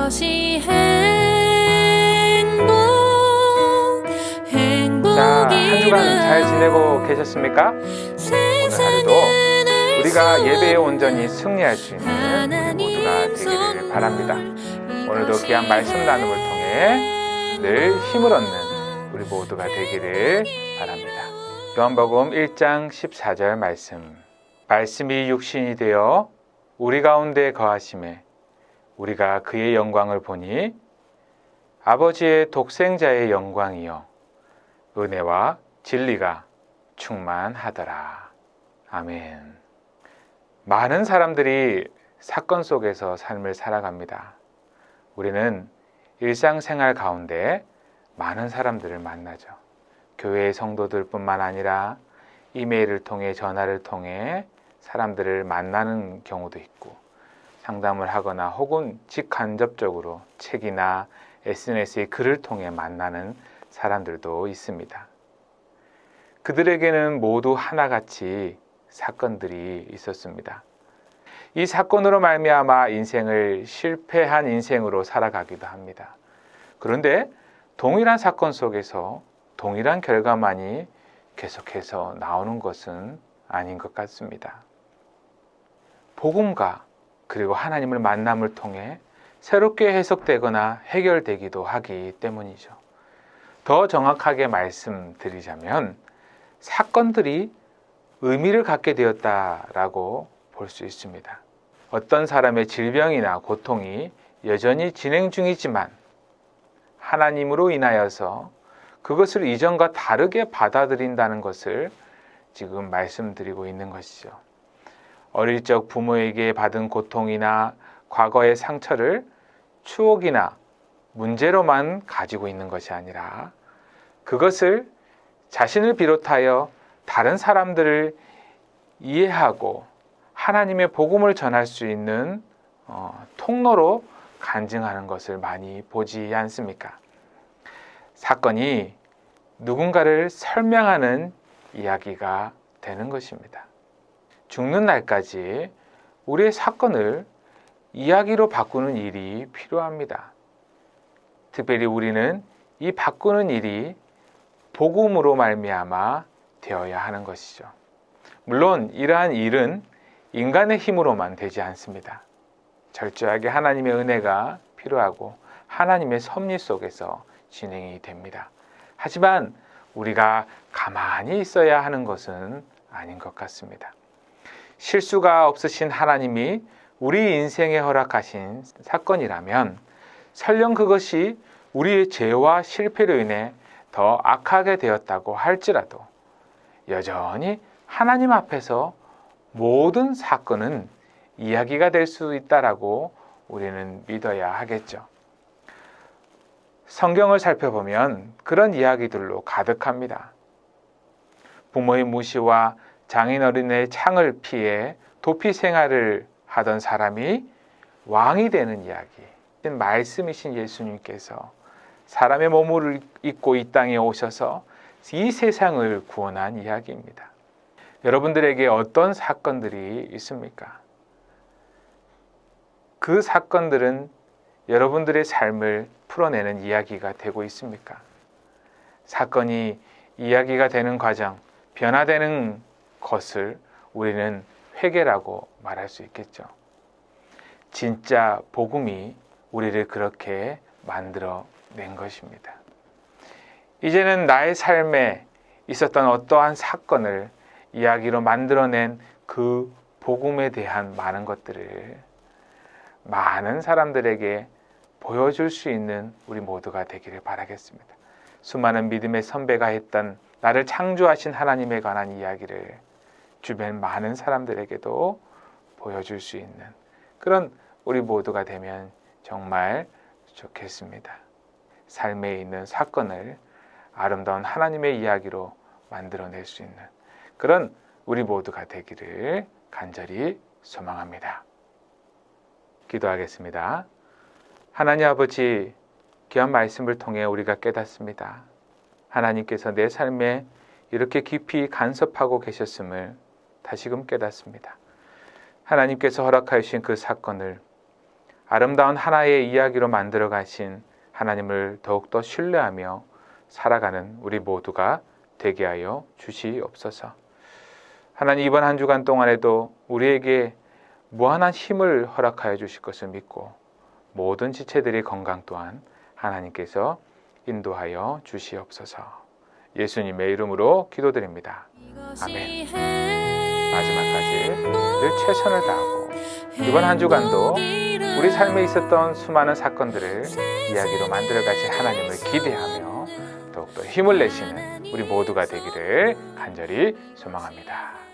그것이 행복이란 한 주간 잘 지내고 계셨습니까? 오늘 하루도 우리가 예배에 온전히 승리할 수 있는 우리 모두가 되기를 바랍니다. 오늘도 귀한 말씀 나눔을 통해 늘 힘을 얻는 우리 모두가 되기를 바랍니다. 요한복음 1장 14절 말씀이 육신이 되어 우리 가운데 거하심에 우리가 그의 영광을 보니 아버지의 독생자의 영광이요 은혜와 진리가 충만하더라. 아멘. 많은 사람들이 사건 속에서 삶을 살아갑니다. 우리는 일상생활 가운데 많은 사람들을 만나죠. 교회의 성도들뿐만 아니라 이메일을 통해 전화를 통해 사람들을 만나는 경우도 있고 상담을 하거나 혹은 직간접적으로 책이나 SNS의 글을 통해 만나는 사람들도 있습니다. 그들에게는 모두 하나같이 사건들이 있었습니다. 이 사건으로 말미암아 인생을 실패한 인생으로 살아가기도 합니다. 그런데 동일한 사건 속에서 동일한 결과만이 계속해서 나오는 것은 아닌 것 같습니다. 복음과 그리고 하나님을 만남을 통해 새롭게 해석되거나 해결되기도 하기 때문이죠. 더 정확하게 말씀드리자면 사건들이 의미를 갖게 되었다라고 볼 수 있습니다. 어떤 사람의 질병이나 고통이 여전히 진행 중이지만 하나님으로 인하여서 그것을 이전과 다르게 받아들인다는 것을 지금 말씀드리고 있는 것이죠. 어릴 적 부모에게 받은 고통이나 과거의 상처를 추억이나 문제로만 가지고 있는 것이 아니라 그것을 자신을 비롯하여 다른 사람들을 이해하고 하나님의 복음을 전할 수 있는 통로로 간증하는 것을 많이 보지 않습니까? 사건이 누군가를 설명하는 이야기가 되는 것입니다. 죽는 날까지 우리의 사건을 이야기로 바꾸는 일이 필요합니다. 특별히 우리는 이 바꾸는 일이 복음으로 말미암아 되어야 하는 것이죠. 물론 이러한 일은 인간의 힘으로만 되지 않습니다. 철저하게 하나님의 은혜가 필요하고 하나님의 섭리 속에서 진행이 됩니다. 하지만 우리가 가만히 있어야 하는 것은 아닌 것 같습니다. 실수가 없으신 하나님이 우리 인생에 허락하신 사건이라면 설령 그것이 우리의 죄와 실패로 인해 더 악하게 되었다고 할지라도 여전히 하나님 앞에서 모든 사건은 이야기가 될 수 있다라고 우리는 믿어야 하겠죠. 성경을 살펴보면 그런 이야기들로 가득합니다. 부모의 무시와 장인어른의 창을 피해 도피 생활을 하던 사람이 왕이 되는 이야기. 말씀이신 예수님께서 사람의 몸을 입고 이 땅에 오셔서 이 세상을 구원한 이야기입니다. 여러분들에게 어떤 사건들이 있습니까? 그 사건들은 여러분들의 삶을 풀어내는 이야기가 되고 있습니까? 사건이 이야기가 되는 과정, 변화되는 것을 우리는 회개라고 말할 수 있겠죠. 진짜 복음이 우리를 그렇게 만들어낸 것입니다. 이제는 나의 삶에 있었던 어떠한 사건을 이야기로 만들어낸 그 복음에 대한 많은 것들을 많은 사람들에게 보여줄 수 있는 우리 모두가 되기를 바라겠습니다. 수많은 믿음의 선배가 했던 나를 창조하신 하나님에 관한 이야기를 주변 많은 사람들에게도 보여줄 수 있는 그런 우리 모두가 되면 정말 좋겠습니다. 삶에 있는 사건을 아름다운 하나님의 이야기로 만들어낼 수 있는 그런 우리 모두가 되기를 간절히 소망합니다. 기도하겠습니다. 하나님 아버지, 귀한 말씀을 통해 우리가 깨닫습니다. 하나님께서 내 삶에 이렇게 깊이 간섭하고 계셨음을 다시금 깨닫습니다. 하나님께서 허락하신 그 사건을 아름다운 하나의 이야기로 만들어 가신 하나님을 더욱더 신뢰하며 살아가는 우리 모두가 되게 하여 주시옵소서. 하나님, 이번 한 주간 동안에도 우리에게 무한한 힘을 허락하여 주실 것을 믿고 모든 지체들의 건강 또한 하나님께서 인도하여 주시옵소서. 예수님의 이름으로 기도드립니다. 아멘. 마지막까지 늘 최선을 다하고 이번 한 주간도 우리 삶에 있었던 수많은 사건들을 이야기로 만들어 가신 하나님을 기대하며 더욱더 힘을 내시는 우리 모두가 되기를 간절히 소망합니다.